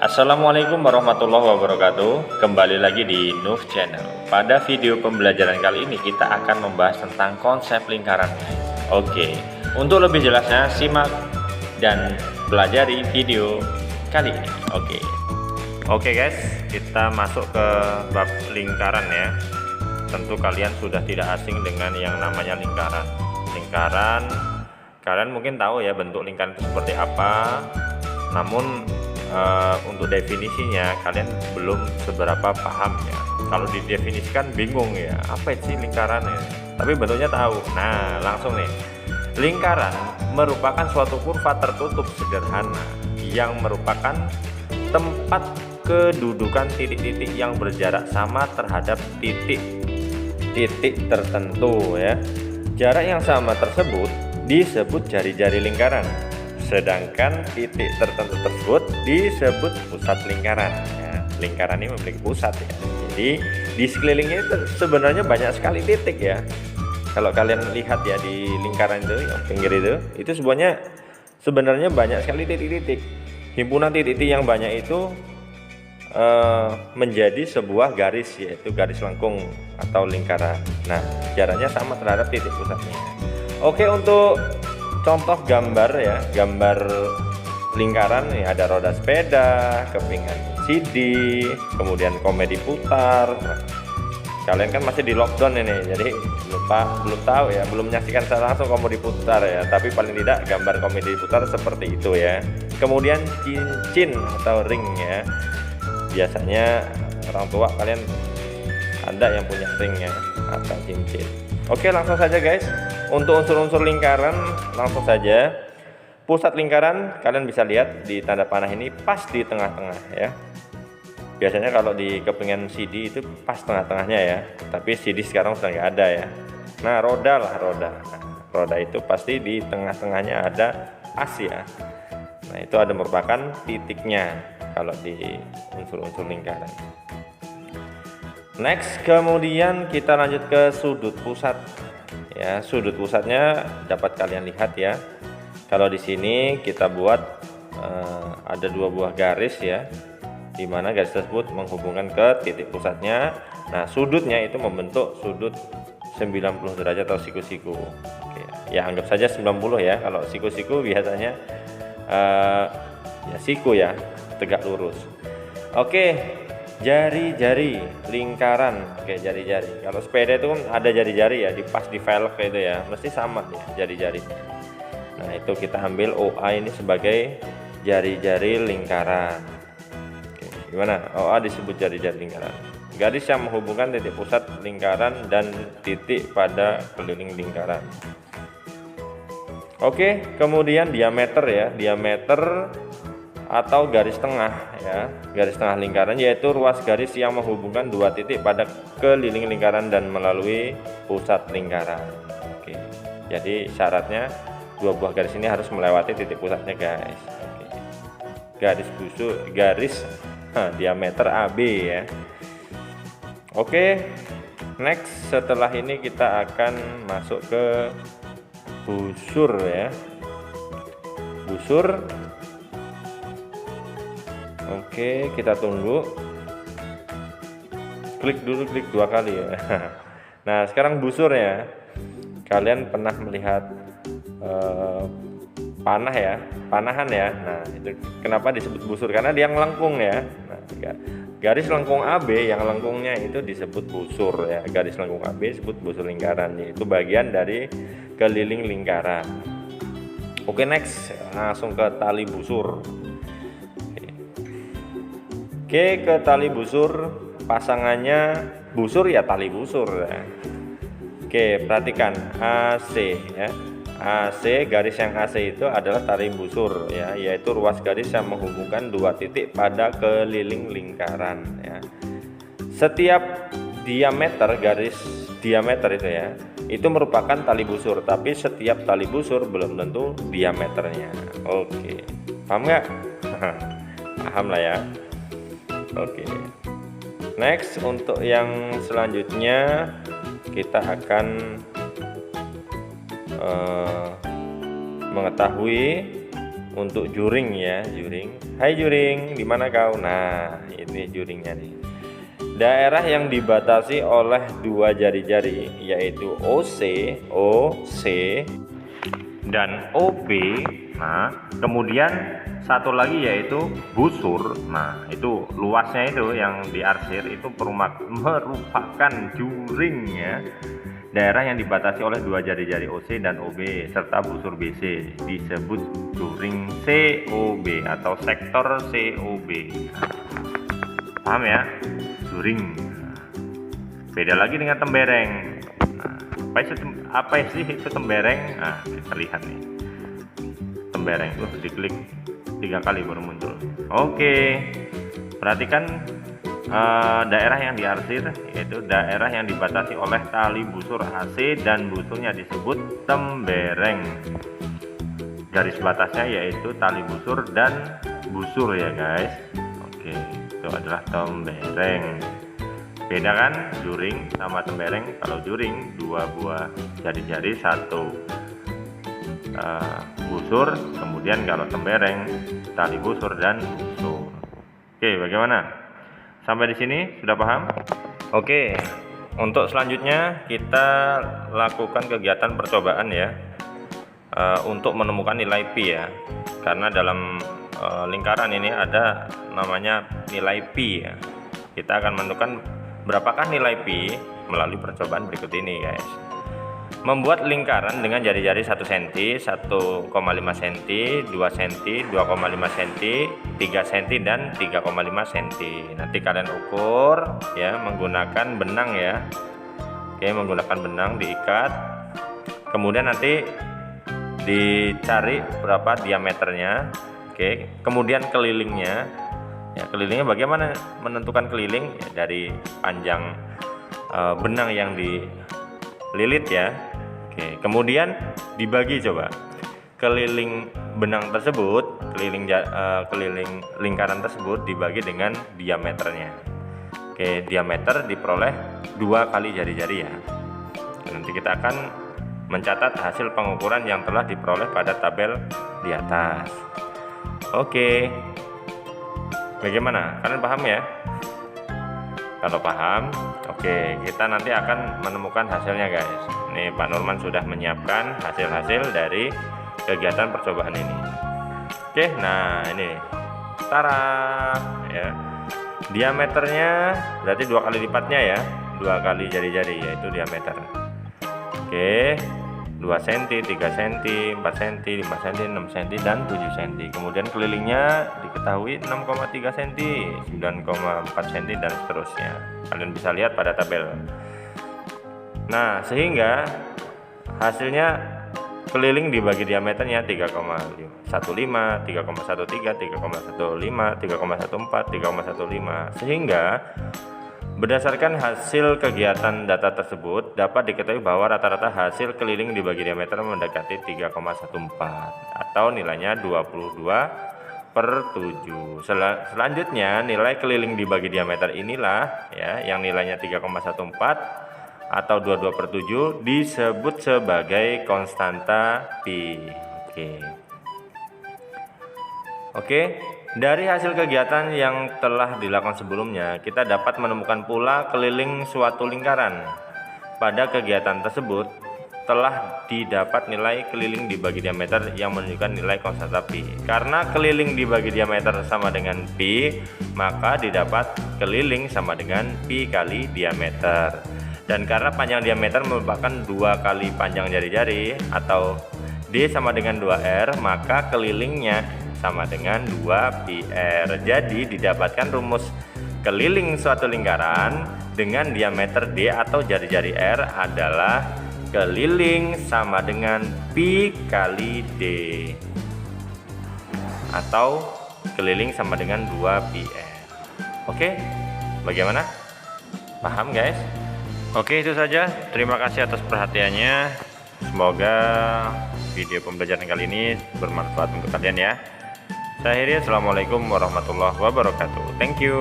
Assalamualaikum warahmatullahi wabarakatuh. Kembali lagi di Nuh Channel. Pada video pembelajaran kali ini kita akan membahas tentang konsep lingkaran. Oke, untuk lebih jelasnya simak dan pelajari video kali ini. Oke guys, kita masuk ke bab lingkaran ya. Tentu kalian sudah tidak asing dengan yang namanya lingkaran. Lingkaran, kalian mungkin tahu ya bentuk lingkaran itu seperti apa. Namun untuk definisinya kalian belum seberapa paham ya. Kalau didefinisikan bingung ya, apa sih lingkaran ya? Tapi bentuknya tahu. Nah, langsung nih. Lingkaran merupakan suatu kurva tertutup sederhana yang merupakan tempat kedudukan titik-titik yang berjarak sama terhadap titik-titik tertentu ya. Jarak yang sama tersebut disebut jari-jari lingkaran. Sedangkan titik tertentu tersebut disebut pusat lingkaran ya. Lingkaran ini memiliki pusat ya. Jadi di sekelilingnya itu sebenarnya banyak sekali titik ya. Kalau kalian lihat ya di lingkaran itu yang pinggir itu sebenarnya banyak sekali titik-titik. Himpunan titik-titik yang banyak itu menjadi sebuah garis, yaitu garis lengkung atau lingkaran. Nah, jaraknya sama terhadap titik pusatnya. Oke, untuk contoh gambar ya, gambar lingkaran nih, ada roda sepeda, kepingan CD, kemudian komedi putar. Kalian kan masih di lockdown ini, jadi belum tahu ya, belum menyaksikan secara langsung komedi putar ya, tapi paling tidak gambar komedi putar seperti itu ya. Kemudian cincin atau ring ya, biasanya orang tua kalian ada yang punya ring ya atau cincin. Oke, langsung saja guys. Untuk unsur-unsur lingkaran langsung saja. Pusat lingkaran kalian bisa lihat di tanda panah ini pas di tengah-tengah ya. Biasanya kalau di kepingan CD itu pas tengah-tengahnya ya. Tapi CD sekarang sudah nggak ada ya. Nah, roda lah roda. Nah, roda itu pasti di tengah-tengahnya ada as ya. Nah, itu ada merupakan titiknya kalau di unsur-unsur lingkaran. Next, kemudian kita lanjut ke sudut pusat. Ya, sudut pusatnya dapat kalian lihat ya. Kalau di sini kita buat ada dua buah garis ya, di mana garis tersebut menghubungkan ke titik pusatnya. Nah, sudutnya itu membentuk sudut 90 derajat atau siku-siku. Oke, ya anggap saja 90 ya. Kalau siku-siku biasanya ya siku ya, tegak lurus. Oke, jari-jari lingkaran kayak jari-jari. Kalau sepeda itu kan ada jari-jari ya, di velg itu ya, mesti sama ya jari-jari. Nah, itu kita ambil OA ini sebagai jari-jari lingkaran. Oke, gimana? OA disebut jari-jari lingkaran. Garis yang menghubungkan titik pusat lingkaran dan titik pada keliling lingkaran. Oke, kemudian diameter ya, diameter atau garis tengah ya, garis tengah lingkaran yaitu ruas garis yang menghubungkan dua titik pada keliling lingkaran dan melalui pusat lingkaran. Oke, jadi syaratnya dua buah garis ini harus melewati titik pusatnya guys. Oke. Garis diameter AB ya. Oke, next setelah ini kita akan masuk ke busur ya. Busur. Oke, kita tunggu. Klik dua kali ya. Nah, sekarang busur ya. Kalian pernah melihat panah ya, panahan ya. Nah, itu kenapa disebut busur? Karena dia melengkung ya. Nah, garis lengkung AB yang lengkungnya itu disebut busur ya. Garis lengkung AB disebut busur lingkaran, yaitu bagian dari keliling lingkaran. Oke, next langsung ke tali busur. Oke, ke tali busur, pasangannya busur ya tali busur ya. Oke, perhatikan AC ya. AC, garis yang AC itu adalah tali busur ya, yaitu ruas garis yang menghubungkan dua titik pada keliling lingkaran ya. Setiap diameter garis diameter itu ya, itu merupakan tali busur, tapi setiap tali busur belum tentu diameternya. Oke, paham nggak? Paham lah ya. Oke, next untuk yang selanjutnya kita akan mengetahui untuk juring ya, juring. Hai juring, di mana kau? Nah, ini juringnya nih. Daerah yang dibatasi oleh dua jari-jari yaitu OC dan OB. Nah, kemudian satu lagi yaitu busur. Nah, itu luasnya itu yang diarsir itu merupakan juring ya. Daerah yang dibatasi oleh dua jari-jari OC dan OB serta busur BC disebut juring COB atau sektor COB. Paham ya? Juring. Beda lagi dengan tembereng. Nah, apa sih itu tembereng? Nah, kita lihat nih. Tembereng itu diklik 3 kali baru muncul. Oke. Perhatikan daerah yang diarsir yaitu daerah yang dibatasi oleh tali busur AC dan busurnya disebut tembereng. Garis batasnya yaitu tali busur dan busur ya guys. Oke, itu adalah tembereng. Beda kan juring sama tembereng? Kalau juring dua buah jari-jari, satu busur, kemudian kalau tembereng tali busur dan busur. Oke, bagaimana? Sampai di sini sudah paham? Oke, untuk selanjutnya kita lakukan kegiatan percobaan ya, untuk menemukan nilai pi ya, karena dalam lingkaran ini ada namanya nilai pi ya. Kita akan menentukan berapakah nilai pi melalui percobaan berikut ini guys. Membuat lingkaran dengan jari-jari 1 cm, 1,5 cm, 2 cm, 2,5 cm, 3 cm dan 3,5 cm. Nanti kalian ukur ya menggunakan benang ya. Oke, menggunakan benang diikat. Kemudian nanti dicari berapa diameternya. Oke, kemudian kelilingnya. Ya, kelilingnya bagaimana menentukan keliling? Ya, dari panjang benang yang dililit ya. Oke, kemudian dibagi coba keliling benang tersebut, keliling lingkaran tersebut dibagi dengan diameternya. Oke, diameter diperoleh 2 kali jari-jari ya. Nanti kita akan mencatat hasil pengukuran yang telah diperoleh pada tabel di atas. Oke, bagaimana? Kalian paham ya? Kalau paham, oke, kita nanti akan menemukan hasilnya guys. Ini Pak Nurman sudah menyiapkan hasil-hasil dari kegiatan percobaan ini. Oke, nah ini tara ya. Diameternya berarti 2 kali lipatnya ya, 2 kali jari-jari yaitu diameter. Oke, 2 cm, 3 cm, 4 cm, 5 cm, 6 cm dan 7 cm. Kemudian kelilingnya diketahui 6,3 cm, 9,4 cm dan seterusnya. Kalian bisa lihat pada tabel. Nah, sehingga hasilnya keliling dibagi diameternya 3,15, 3,13, 3,15, 3,14, 3,15. Sehingga berdasarkan hasil kegiatan data tersebut dapat diketahui bahwa rata-rata hasil keliling dibagi diameter mendekati 3,14 atau nilainya 22/7. Selanjutnya nilai keliling dibagi diameter inilah ya yang nilainya 3,14 atau 22/7 disebut sebagai konstanta pi. Oke, dari hasil kegiatan yang telah dilakukan sebelumnya, kita dapat menemukan pula keliling suatu lingkaran. Pada kegiatan tersebut telah didapat nilai keliling dibagi diameter yang menunjukkan nilai konstanta pi. Karena keliling dibagi diameter sama dengan pi, maka didapat keliling sama dengan pi kali diameter. Dan karena panjang diameter merupakan 2 kali panjang jari-jari atau D sama dengan 2R, maka kelilingnya sama dengan 2πr. Jadi didapatkan rumus keliling suatu lingkaran dengan diameter D atau jari-jari R adalah keliling sama dengan pi kali D atau keliling sama dengan 2πr. Oke, bagaimana? Paham guys? Oke, itu saja. Terima kasih atas perhatiannya. Semoga video pembelajaran kali ini bermanfaat untuk kalian ya. Saya akhiri, assalamualaikum warahmatullahi wabarakatuh. Thank you.